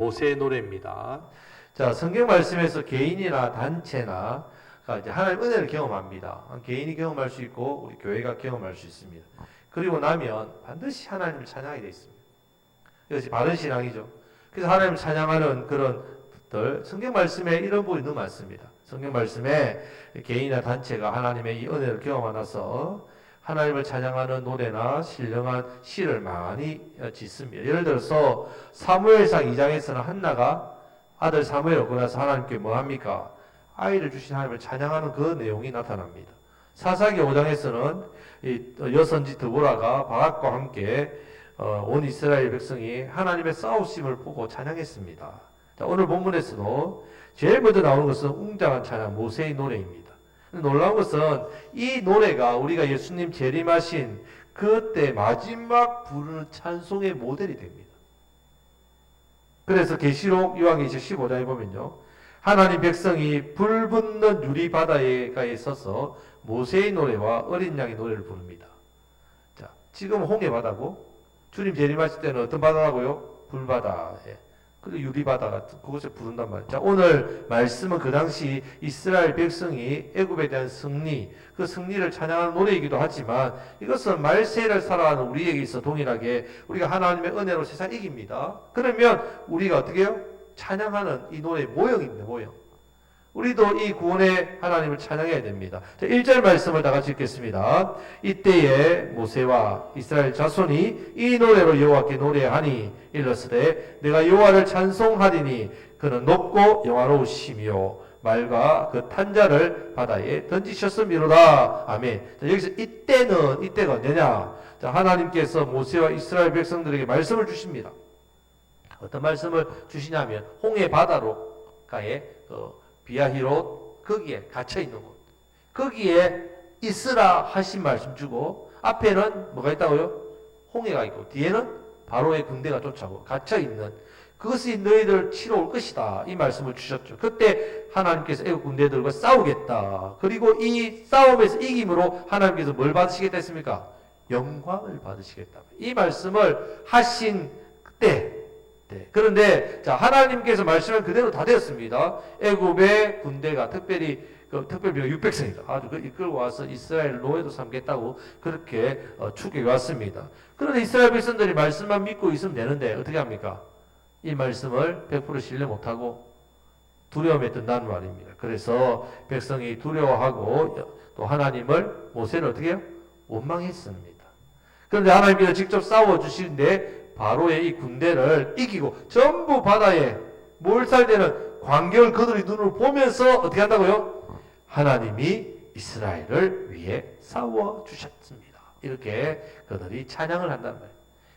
모세의 노래입니다. 자, 성경 말씀에서 개인이나 단체나 이제 하나님 은혜를 경험합니다. 개인이 경험할 수 있고 우리 교회가 경험할 수 있습니다. 그리고 나면 반드시 하나님을 찬양하게 되어 있습니다. 이것이 바른 신앙이죠. 그래서 하나님을 찬양하는 그런 것들, 성경 말씀에 이런 부분이 너무 많습니다. 성경 말씀에 개인이나 단체가 하나님의 이 은혜를 경험하나서 하나님을 찬양하는 노래나 신령한 시를 많이 짓습니다. 예를 들어서 사무엘상 2장에서는 한나가 아들 사무엘 얻고 나서 하나님께 뭐 합니까? 아이를 주신 하나님을 찬양하는 그 내용이 나타납니다. 사사기 5장에서는 이 여선지 드보라가 바락과 함께 온 이스라엘 백성이 하나님의 싸우심을 보고 찬양했습니다. 자, 오늘 본문에서도 제일 먼저 나오는 것은 웅장한 찬양 모세의 노래입니다. 놀라운 것은 이 노래가 우리가 예수님 재림하신 그때 마지막 부르는 찬송의 모델이 됩니다. 그래서 계시록 요한계시록 15장에 보면요, 하나님 백성이 불붙는 유리 바다에 서서 모세의 노래와 어린 양의 노래를 부릅니다. 자, 지금 홍해 바다고 주님 재림하실 때는 어떤 바다라고요? 불바다. 그리고 유리바다 같은 그것을 부른단 말이에요. 자, 오늘 말씀은 그 당시 이스라엘 백성이 애굽에 대한 승리, 그 승리를 찬양하는 노래이기도 하지만 이것은 말세를 살아가는 우리에게 있어 동일하게 우리가 하나님의 은혜로 세상 이깁니다. 그러면 우리가 어떻게 해요? 찬양하는 이 노래의 모형입니다. 모형. 우리도 이 구원의 하나님을 찬양해야 됩니다. 자, 1절 말씀을 다 같이 읽겠습니다. 이때에 모세와 이스라엘 자손이 이 노래로 여호와께 노래하니 일렀으되 내가 여호와를 찬송하리니 그는 높고 영화로우시며 말과 그 탄자를 바다에 던지셨음이로다. 아멘. 자, 여기서 이때가 언제냐? 자, 하나님께서 모세와 이스라엘 백성들에게 말씀을 주십니다. 어떤 말씀을 주시냐면 홍해 바다로가에 비아히롯 거기에 갇혀 있는 곳, 거기에 있으라 하신 말씀 주고 앞에는 뭐가 있다고요? 홍해가 있고 뒤에는 바로의 군대가 쫓아오고 갇혀 있는 그것이 너희들 치러 올 것이다 이 말씀을 주셨죠. 그때 하나님께서 애국 군대들과 싸우겠다. 그리고 이 싸움에서 이김으로 하나님께서 뭘 받으시겠다 했습니까? 영광을 받으시겠다. 이 말씀을 하신 그때. 네. 그런데 자, 하나님께서 말씀은 그대로 다 되었습니다. 애굽의 군대가 특별히 600성이다. 아주 이끌고 와서 이스라엘 노예도 삼겠다고 그렇게 추격해 왔습니다. 그런데 이스라엘 백성들이 말씀만 믿고 있으면 되는데 어떻게 합니까? 이 말씀을 100% 신뢰 못하고 두려움에 든다는 말입니다. 그래서 백성이 두려워하고 또 하나님을 모세는 어떻게 해요? 원망했습니다. 그런데 하나님께서 직접 싸워주시는데 바로의 이 군대를 이기고 전부 바다에 몰살되는 광경을 그들의 눈으로 보면서 어떻게 한다고요? 하나님이 이스라엘을 위해 싸워주셨습니다. 이렇게 그들이 찬양을 한단 말이에요.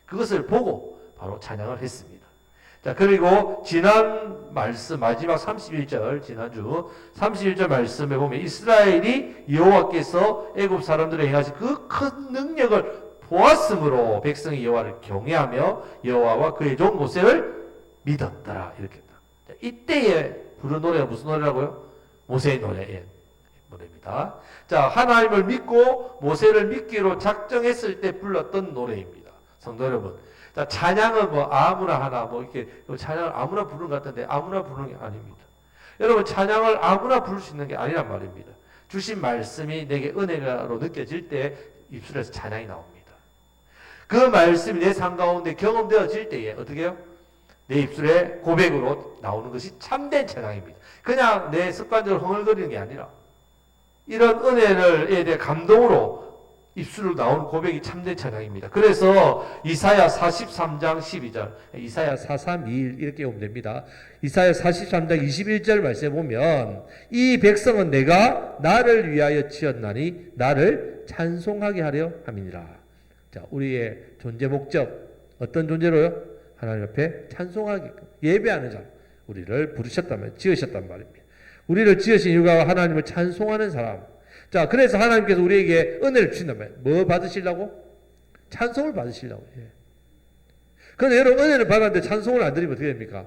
그것을 보고 바로 찬양을 했습니다. 자, 그리고 지난 말씀 마지막 31절 지난주 31절 말씀에 보면 이스라엘이 여호와께서 애굽 사람들에 행하신 그 큰 능력을 보았으므로 백성이 여호와를 경외하며 여호와와 그의 종 모세를 믿었더라. 이렇게. 자, 이때에 부른 노래가 무슨 노래라고요? 모세의 노래. 노래입니다. 자, 하나님을 믿고 모세를 믿기로 작정했을 때 불렀던 노래입니다. 성도 여러분. 자, 찬양은 뭐 아무나 하나 이렇게 찬양을 아무나 부르는 것 같은데 아무나 부르는 게 아닙니다. 여러분, 찬양을 아무나 부를 수 있는 게 아니란 말입니다. 주신 말씀이 내게 은혜로 느껴질 때 입술에서 찬양이 나옵니다. 그 말씀이 내 삶 가운데 경험되어질 때에 어떻게 해요? 내 입술에 고백으로 나오는 것이 참된 찬양입니다. 그냥 내 습관적으로 흥얼거리는 게 아니라 이런 은혜에 대해 감동으로 입술로 나오는 고백이 참된 찬양입니다. 그래서 이사야 43장 12절, 이사야 432 이렇게 보면 됩니다. 이사야 43장 21절 말씀에 보면 이 백성은 내가 나를 위하여 지었나니 나를 찬송하게 하려 함이니라. 자, 우리의 존재 목적 어떤 존재로요? 하나님 앞에 찬송하게끔 예배하는 자 우리를 부르셨다면 지으셨단 말입니다. 우리를 지으신 이유가 하나님을 찬송하는 사람. 자, 그래서 하나님께서 우리에게 은혜를 주신다면 뭐 받으시려고? 찬송을 받으시려고. 그런데 여러분 은혜를 받았는데 찬송을 안 드리면 어떻게 됩니까?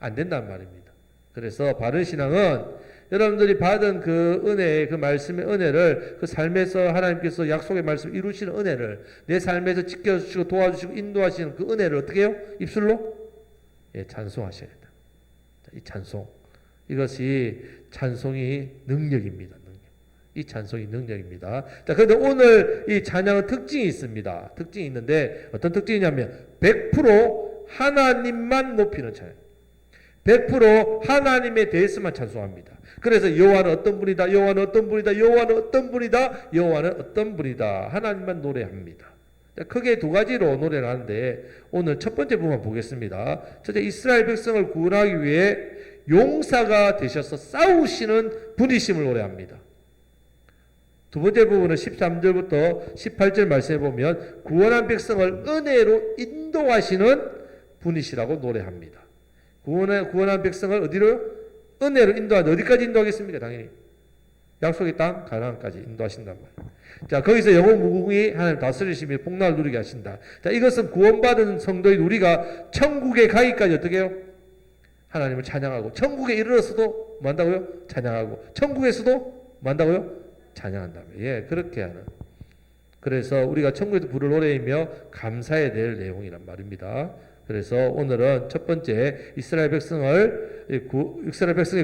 안 된단 말입니다. 그래서 바른 신앙은 여러분들이 받은 그 은혜의 그 말씀의 은혜를 그 삶에서 하나님께서 약속의 말씀 이루시는 은혜를 내 삶에서 지켜주시고 도와주시고 인도하시는 그 은혜를 어떻게 해요? 입술로 찬송하셔야 된다. 이 찬송, 이것이 찬송이 능력입니다. 이 찬송이 능력입니다. 자, 그런데 오늘 이 찬양은 특징이 있습니다. 특징이 있는데 어떤 특징이냐면 100% 하나님만 높이는 찬양. 100% 하나님에 대해서만 찬송합니다. 그래서 여호와는 어떤 분이다. 여호와는 어떤 분이다. 여호와는 어떤 분이다. 여호와는 어떤 분이다. 하나님만 노래합니다. 크게 두 가지로 노래를 하는데 오늘 첫 번째 부분 보겠습니다. 첫째, 이스라엘 백성을 구원하기 위해 용사가 되셔서 싸우시는 분이심을 노래합니다. 두 번째 부분은 13절부터 18절 말씀해 보면 구원한 백성을 은혜로 인도하시는 분이시라고 노래합니다. 구원한 백성을 어디로? 은혜로 인도하는, 어디까지 인도하겠습니까? 당연히 약속의 땅 가나안까지 인도하신단 말이에요. 자, 거기서 영원 무궁히 하나님 다스리시며 복락을 누리게 하신다. 자, 이것은 구원받은 성도인 우리가 천국에 가기까지 어떻게 해요? 하나님을 찬양하고, 천국에 이르러서도 뭐 한다고요? 찬양하고, 천국에서도 뭐 한다고요? 찬양한다며. 예, 그렇게 하는. 그래서 우리가 천국에서 부를 노래이며 감사해야 될 내용이란 말입니다. 그래서 오늘은 첫 번째 이스라엘 백성의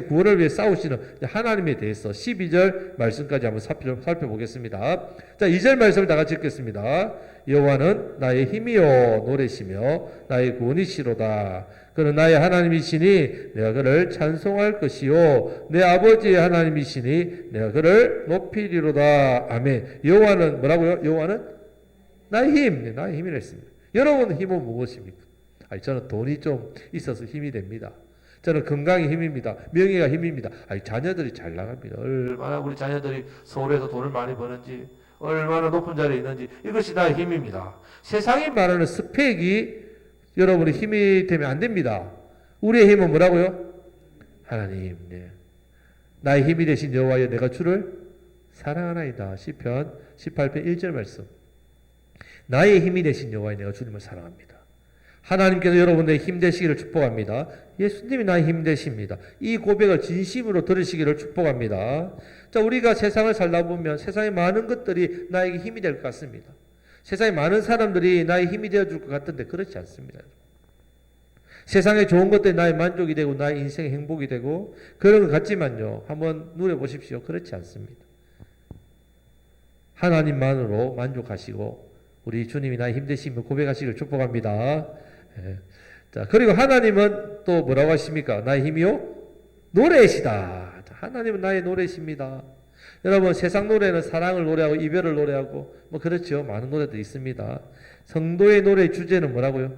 구원을 위해 싸우시는 하나님에 대해서 12절 말씀까지 한번 살펴보겠습니다. 자, 2절 말씀을 다 같이 읽겠습니다. 여호와는 나의 힘이요 노래시며 나의 구원이시로다. 그는 나의 하나님이시니 내가 그를 찬송할 것이요 내 아버지의 하나님이시니 내가 그를 높이리로다. 아멘. 여호와는 뭐라고요? 여호와는 나의 힘, 나의 힘이라 했습니다. 여러분 힘은 무엇입니까? 저는 돈이 좀 있어서 힘이 됩니다. 저는 건강이 힘입니다. 명예가 힘입니다. 자녀들이 잘 나갑니다. 얼마나 우리 자녀들이 서울에서 돈을 많이 버는지, 얼마나 높은 자리에 있는지, 이것이 나의 힘입니다. 세상이 말하는 스펙이 여러분의 힘이 되면 안 됩니다. 우리의 힘은 뭐라고요? 하나님. 네. 나의 힘이 되신 여호와여 내가 주를 사랑하나이다. 시편 18편 1절 말씀. 나의 힘이 되신 여호와여 내가 주님을 사랑합니다. 하나님께서 여러분의 힘 되시기를 축복합니다. 예수님이 나의 힘 되십니다. 이 고백을 진심으로 들으시기를 축복합니다. 자, 우리가 세상을 살다 보면 세상의 많은 것들이 나에게 힘이 될 것 같습니다. 세상에 많은 사람들이 나의 힘이 되어줄 것 같은데 그렇지 않습니다. 세상에 좋은 것들이 나의 만족이 되고 나의 인생의 행복이 되고 그런 것 같지만요. 한번 누려보십시오. 그렇지 않습니다. 하나님만으로 만족하시고 우리 주님이 나의 힘 되시며 고백하시기를 축복합니다. 예. 자, 그리고 하나님은 또 뭐라고 하십니까? 나의 힘이요? 노래시다. 하나님은 나의 노래십니다. 여러분, 세상 노래는 사랑을 노래하고 이별을 노래하고 뭐 그렇죠. 많은 노래도 있습니다. 성도의 노래의 주제는 뭐라고요?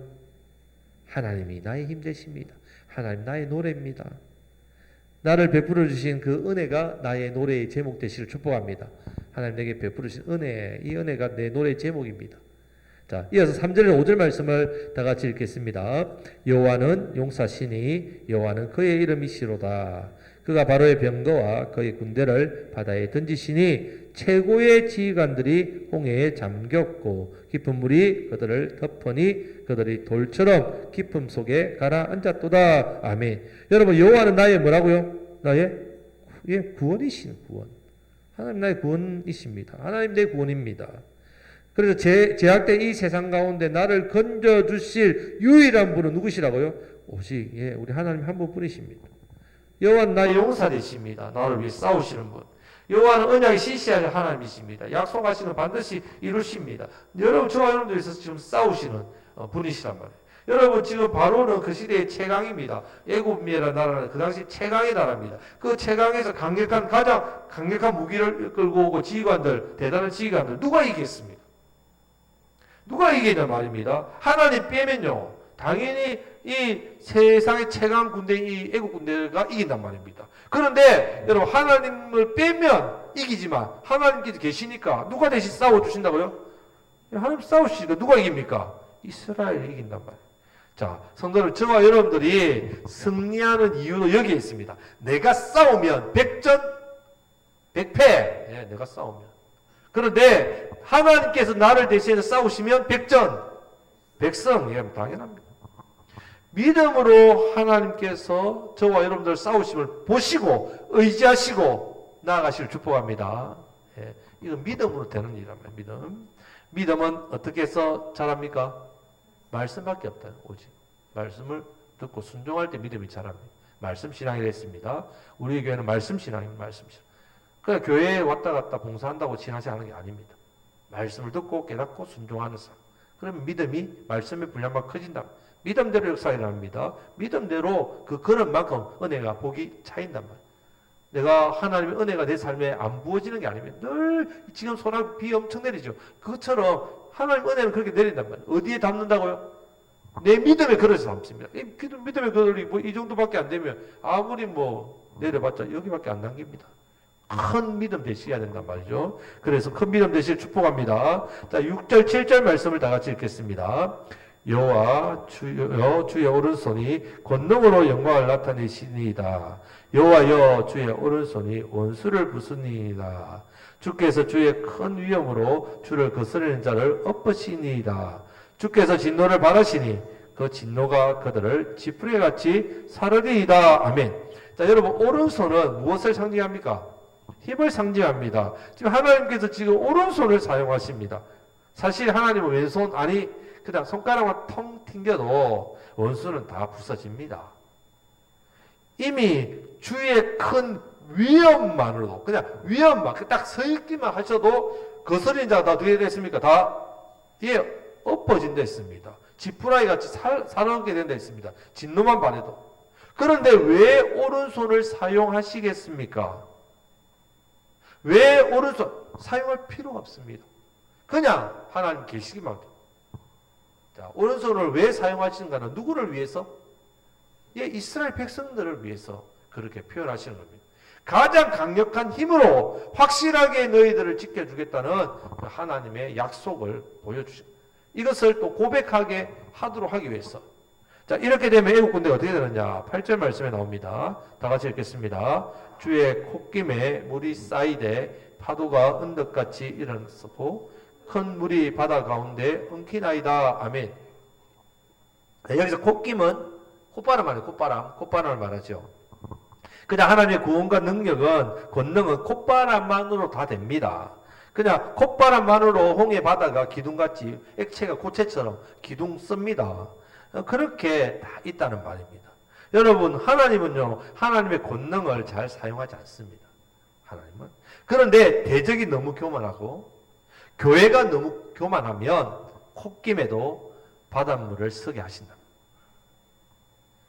하나님이 나의 힘 되십니다. 하나님 나의 노래입니다. 나를 베풀어 주신 그 은혜가 나의 노래의 제목 되시기를 축복합니다. 하나님 내게 베풀어 주신 은혜, 이 은혜가 내 노래의 제목입니다. 자, 이어서 3절에서 5절 말씀을 다 같이 읽겠습니다. 여호와는 용사시니 여호와는 그의 이름이시로다. 그가 바로의 병거와 그의 군대를 바다에 던지시니 최고의 지휘관들이 홍해에 잠겼고 깊은 물이 그들을 덮으니 그들이 돌처럼 깊음 속에 가라앉았도다. 아멘. 여러분, 여호와는 나의 뭐라고요? 나의 구원이신 구원. 하나님 나의 구원이십니다. 하나님 내 구원입니다. 그래서 제약된 이 세상 가운데 나를 건져주실 유일한 분은 누구시라고요? 오직 우리 하나님 한 분뿐이십니다. 여호와는 나의 용사 되십니다. 나를 위해 싸우시는 분. 여호와는 언약의 신실하신 하나님이십니다. 약속하시는 반드시 이루십니다. 여러분, 저와 여러분들이 있어서 지금 싸우시는 분이시란 말이에요. 여러분, 지금 바로는 그 시대의 최강입니다. 애굽이라는 나라는 그 당시 최강의 나라입니다. 그 최강에서 가장 강력한 무기를 끌고 오고 지휘관들, 대단한 지휘관들, 누가 이기겠습니까? 누가 이기냐 말입니다. 하나님 빼면요, 당연히 이 세상의 최강 군대인 이 애국 군대가 이긴단 말입니다. 그런데 여러분, 하나님을 빼면 이기지만 하나님께서 계시니까 누가 대신 싸워주신다고요? 하나님 싸우시니까 누가 이깁니까? 이스라엘이 이긴단 말이에요. 자, 성도들, 저와 여러분들이 승리하는 이유는 여기에 있습니다. 내가 싸우면 백전 백패. 내가 싸우면. 그런데 하나님께서 나를 대신해서 싸우시면 백전 백성. 당연합니다. 믿음으로 하나님께서 저와 여러분들 싸우심을 보시고 의지하시고 나아가시길 축복합니다. 이건 믿음으로 되는 일이란 말이에요. 믿음은 어떻게 해서 잘합니까? 말씀밖에 없다. 오직 말씀을 듣고 순종할 때 믿음이 자랍니다. 말씀 신앙이라 했습니다. 우리 교회는 말씀 신앙입니다. 말씀 신앙. 그냥 교회에 왔다 갔다 봉사한다고 신앙생활 하는 게 아닙니다. 말씀을 듣고 깨닫고 순종하는 삶. 그러면 믿음이 말씀의 분량만 커진다. 믿음대로 역사가 일어납니다. 믿음대로 그 걸음만큼 은혜가 복이 차인단 말이에요. 내가 하나님의 은혜가 내 삶에 안 부어지는 게 아닙니다. 늘 지금 소나기 비 엄청 내리죠. 그것처럼 하나님 은혜는 그렇게 내린단 말이에요. 어디에 담는다고요? 내 믿음의 그릇에 담습니다. 이 믿음의 그릇이 뭐 이 정도밖에 안 되면 아무리 뭐 내려봤자 여기밖에 안 남깁니다. 큰 믿음 되셔야 된단 말이죠. 그래서 큰 믿음 되실 축복합니다. 자, 6절, 7절 말씀을 다 같이 읽겠습니다. 여호와 주의 오른손이 권능으로 영광을 나타내시니이다. 여호와여 주의 오른손이 원수를 부수니이다. 주께서 주의 큰 위엄으로 주를 거스르는 자를 엎으시니이다. 주께서 진노를 바라시니 그 진노가 그들을 지푸레같이 사르리이다. 아멘. 자, 여러분 오른손은 무엇을 상징합니까? 힘을 상징합니다. 지금 하나님께서 지금 오른손을 사용하십니다. 사실 하나님은 왼손 아니 그냥 손가락만 통 튕겨도 원수는 다 부서집니다. 이미 주의 큰 위엄만으로도 그냥 위엄만 딱 서 있기만 하셔도 거스린 자가 다 어떻게 됐습니까? 다 엎어진다 했습니다. 지푸라기 같이 살아오게 된다 했습니다. 진노만 바래도. 그런데 왜 오른손을 사용하시겠습니까? 왜 오른손 사용할 필요가 없습니다. 그냥 하나님 계시기만 합니다. 자, 오른손을 왜 사용하시는가는 누구를 위해서? 이스라엘 백성들을 위해서 그렇게 표현하시는 겁니다. 가장 강력한 힘으로 확실하게 너희들을 지켜주겠다는 그 하나님의 약속을 보여주십니다. 이것을 또 고백하게 하도록 하기 위해서. 자, 이렇게 되면 애국 군대가 어떻게 되느냐? 8절 말씀에 나옵니다. 다 같이 읽겠습니다. 주의 콧김에 물이 쌓이되 파도가 언덕같이 일어섰고 큰 물이 바다 가운데 엉키나이다. 아멘. 네, 여기서 콧김은 콧바람 아니에요. 콧바람을 말하죠. 그냥 하나님의 구원과 능력은 권능은 콧바람만으로 다 됩니다. 그냥 콧바람만으로 홍해 바다가 기둥같이 액체가 고체처럼 기둥 씁니다. 그렇게 다 있다는 말입니다. 여러분 하나님은요 하나님의 권능을 잘 사용하지 않습니다. 하나님은. 그런데 대적이 너무 교만하고 교회가 너무 교만하면 콧김에도 바닷물을 서게 하신다.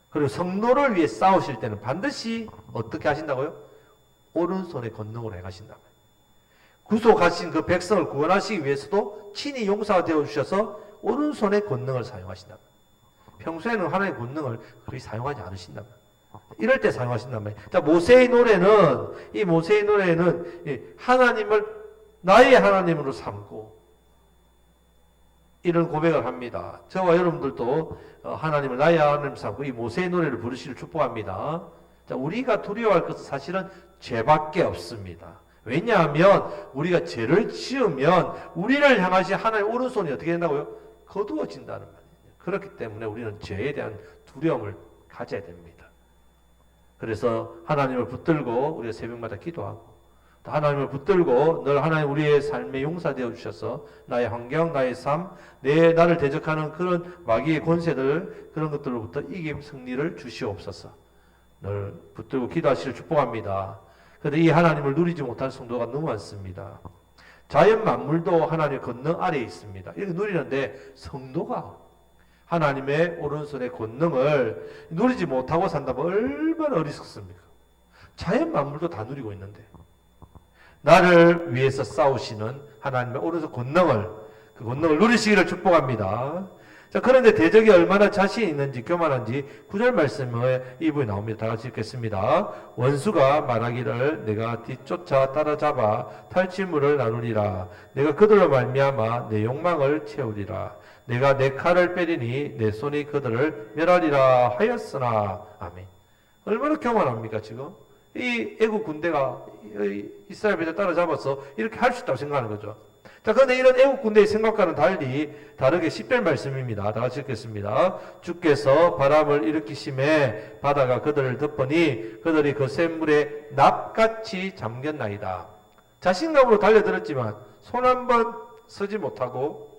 그리고 성도를 위해 싸우실 때는 반드시 어떻게 하신다고요? 오른손의 권능으로 행하신다. 구속하신 그 백성을 구원하시기 위해서도 친히 용사가 되어주셔서 오른손의 권능을 사용하신다. 평소에는 하나님의 권능을 거의 사용하지 않으신다. 이럴 때 사용하신단 말이에요. 자, 모세의 노래는 하나님을 나의 하나님으로 삼고 이런 고백을 합니다. 저와 여러분들도 하나님을 나의 하나님 삼고 이 모세의 노래를 부르시를 축복합니다. 자, 우리가 두려워할 것은 사실은 죄밖에 없습니다. 왜냐하면 우리가 죄를 지으면 우리를 향하신 하나님의 오른손이 어떻게 된다고요? 거두어진다는 말이에요. 그렇기 때문에 우리는 죄에 대한 두려움을 가져야 됩니다. 그래서 하나님을 붙들고 우리가 새벽마다 기도하고 또 하나님을 붙들고 늘 하나님 우리의 삶의 용사 되어 주셔서 나의 환경, 나의 삶, 나를 대적하는 그런 마귀의 권세들 그런 것들로부터 이김 승리를 주시옵소서. 늘 붙들고 기도하시를 축복합니다. 그런데 이 하나님을 누리지 못한 성도가 너무 많습니다. 자연 만물도 하나님의 권능 아래에 있습니다. 이렇게 누리는데 성도가 하나님의 오른손의 권능을 누리지 못하고 산다면 얼마나 어리석습니까? 자연 만물도 다 누리고 있는데 나를 위해서 싸우시는 하나님의 오른손 권능을 그 권능을 누리시기를 축복합니다. 자, 그런데 대적이 얼마나 자신 있는지 교만한지 9절 말씀에 이 부분이 나옵니다. 다 같이 읽겠습니다. 원수가 말하기를 내가 뒤쫓아 따라잡아 탈취물을 나누리라. 내가 그들로 말미암아 내 욕망을 채우리라. 내가 내 칼을 빼리니 내 손이 그들을 멸하리라 하였으나. 아멘. 얼마나 교만합니까 지금? 이 애국 군대가 이스라엘 백성을 따라잡아서 이렇게 할 수 있다고 생각하는 거죠. 자, 그런데 이런 애국 군대의 생각과는 다르게 10절 말씀입니다. 다 같이 읽겠습니다. 주께서 바람을 일으키심에 바다가 그들을 덮으니 그들이 그 샘물에 납같이 잠겼나이다. 자신감으로 달려들었지만 손 한 번 서지 못하고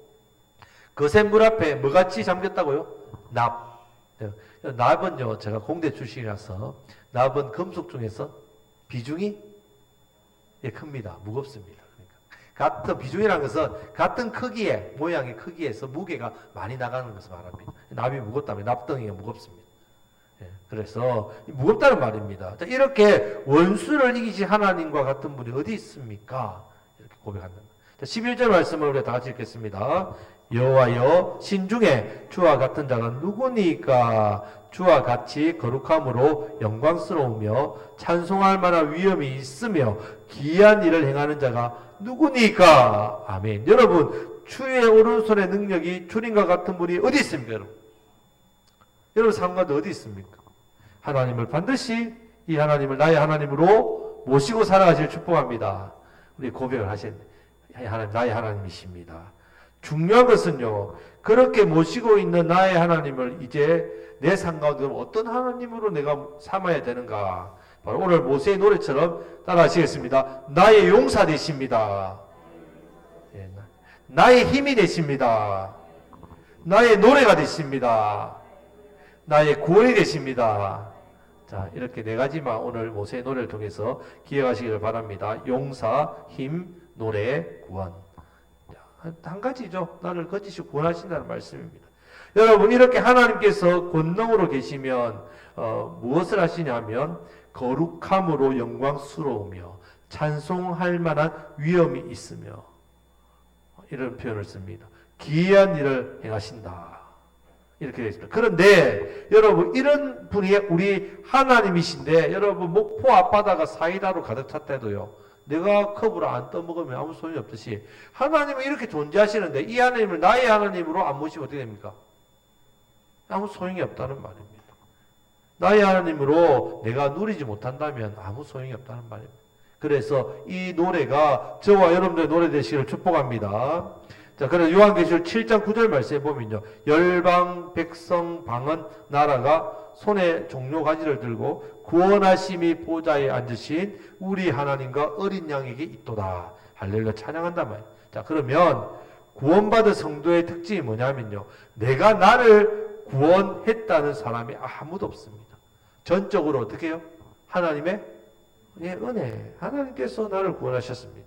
그 샘물 앞에 뭐같이 잠겼다고요? 납. 납은요, 제가 공대 출신이라서 납은 금속 중에서 비중이 큽니다. 무겁습니다. 그러니까 같은 비중이라는 것은 같은 크기의 모양의 크기에서 무게가 많이 나가는 것을 말합니다. 납이 무겁다면 납덩이가 무겁습니다. 그래서 무겁다는 말입니다. 자, 이렇게 원수를 이기신 하나님과 같은 분이 어디 있습니까? 이렇게 고백한다. 11절 말씀을 우리가 다 같이 읽겠습니다. 여호와여 신중에 주와 같은 자가 누구니까? 주와 같이 거룩함으로 영광스러우며 찬송할 만한 위엄이 있으며 기이한 일을 행하는 자가 누구니까? 아멘. 여러분, 주의 오른손의 능력이 주님과 같은 분이 어디 있습니까? 여러분 상관도 어디 있습니까? 하나님을 반드시 이 하나님을 나의 하나님으로 모시고 살아가실 축복합니다. 우리 고백을 하셨네. 하나님, 나의 하나님이십니다. 중요한 것은요, 그렇게 모시고 있는 나의 하나님을 이제 내 삶 가운데 어떤 하나님으로 내가 삼아야 되는가? 바로 오늘 모세의 노래처럼 따라 하시겠습니다. 나의 용사 되십니다. 나의 힘이 되십니다. 나의 노래가 되십니다. 나의 구원이 되십니다. 자, 이렇게 네 가지만 오늘 모세의 노래를 통해서 기억하시기를 바랍니다. 용사, 힘, 노래, 구원. 한 가지죠. 나를 거짓이 구원하신다는 말씀입니다. 여러분, 이렇게 하나님께서 권능으로 계시면 무엇을 하시냐면 거룩함으로 영광스러우며 찬송할 만한 위엄이 있으며 이런 표현을 씁니다. 기이한 일을 행하신다. 이렇게 되어 있습니다. 그런데 여러분, 이런 분이 우리 하나님이신데 여러분, 목포 앞바다가 사이다로 가득 찼대도요, 내가 컵으로 안 떠먹으면 아무 소용이 없듯이 하나님은 이렇게 존재하시는데 이 하나님을 나의 하나님으로 안 모시면 어떻게 됩니까? 아무 소용이 없다는 말입니다. 나의 하나님으로 내가 누리지 못한다면 아무 소용이 없다는 말입니다. 그래서 이 노래가 저와 여러분들의 노래 되시기를 축복합니다. 자, 그래서 요한계시록 7장 9절 말씀에 보면요, 열방 백성 방언 나라가 손에 종료 가지를 들고 구원하심이 보좌에 앉으신 우리 하나님과 어린 양에게 있도다. 할렐루야, 찬양한단 말이에요. 자, 그러면 구원받은 성도의 특징이 뭐냐면요, 내가 나를 구원했다는 사람이 아무도 없습니다. 전적으로 어떻게 해요? 하나님의 은혜, 하나님께서 나를 구원하셨습니다.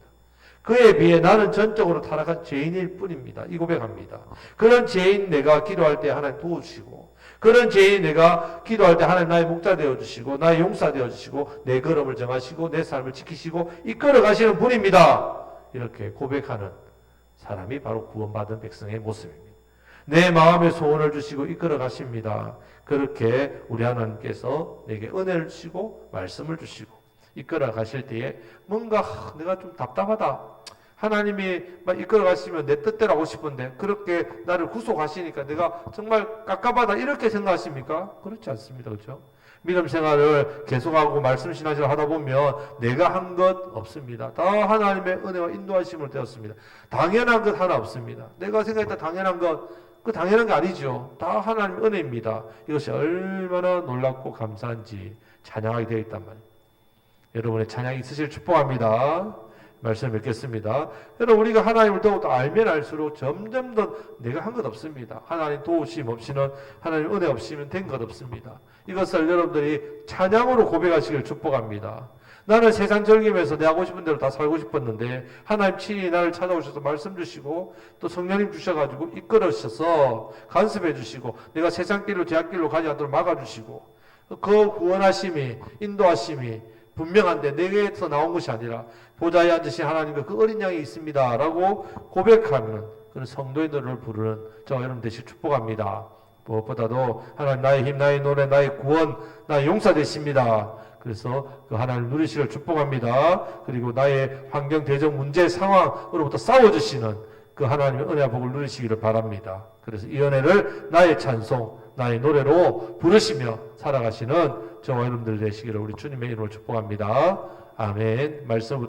그에 비해 나는 전적으로 타락한 죄인일 뿐입니다. 이 고백합니다. 그런 죄인 내가 기도할 때 하나님 도와주시고, 그런 죄인 내가 기도할 때 하나님 나의 목자 되어주시고, 나의 용사 되어주시고, 내 걸음을 정하시고, 내 삶을 지키시고, 이끌어 가시는 분입니다. 이렇게 고백하는 사람이 바로 구원받은 백성의 모습입니다. 내 마음의 소원을 주시고 이끌어 가십니다. 그렇게 우리 하나님께서 내게 은혜를 주시고 말씀을 주시고 이끌어 가실 때에 뭔가 내가 좀 답답하다. 하나님이 막 이끌어 가시면 내 뜻대로 하고 싶은데 그렇게 나를 구속하시니까 내가 정말 깝깝하다 이렇게 생각하십니까? 그렇지 않습니다. 그렇죠? 믿음 생활을 계속하고 말씀 신앙생활 하다 보면 내가 한 것 없습니다. 다 하나님의 은혜와 인도하심을 되었습니다. 당연한 것 하나 없습니다. 내가 생각했다 당연한 것, 그 당연한 게 아니죠. 다 하나님의 은혜입니다. 이것이 얼마나 놀랍고 감사한지 찬양하게 되어 있단 말이에요. 여러분의 찬양이 있으시길 축복합니다. 말씀을 뵙겠습니다. 여러분, 우리가 하나님을 더욱더 알면 알수록 점점 더 내가 한 것 없습니다. 하나님 도우심 없이는, 하나님 은혜 없이는 된 것 없습니다. 이것을 여러분들이 찬양으로 고백하시길 축복합니다. 나는 세상 즐기면서 내 하고 싶은 대로 다 살고 싶었는데 하나님 친히 나를 찾아오셔서 말씀 주시고 또 성령님 주셔가지고 이끌어 주셔서 간섭해 주시고 내가 세상 길로 제 앞길로 가지 않도록 막아주시고 그 구원하심이, 인도하심이 분명한데 내게서 나온 것이 아니라 보좌에 앉으신 하나님과 그 어린 양이 있습니다 라고 고백하는 그런 성도의 노래를 부르는 저와 여러분 되시길 축복합니다. 무엇보다도 하나님 나의 힘, 나의 노래, 나의 구원, 나의 용사 되십니다. 그래서 그 하나님을 누리시기를 축복합니다. 그리고 나의 환경, 대적, 문제, 상황으로부터 싸워주시는 그 하나님의 은혜와 복을 누리시기를 바랍니다. 그래서 이 은혜를 나의 찬송, 나의 노래로 부르시며 살아가시는 저와 여러분들 되시기를 우리 주님의 이름으로 축복합니다. 아멘. 말씀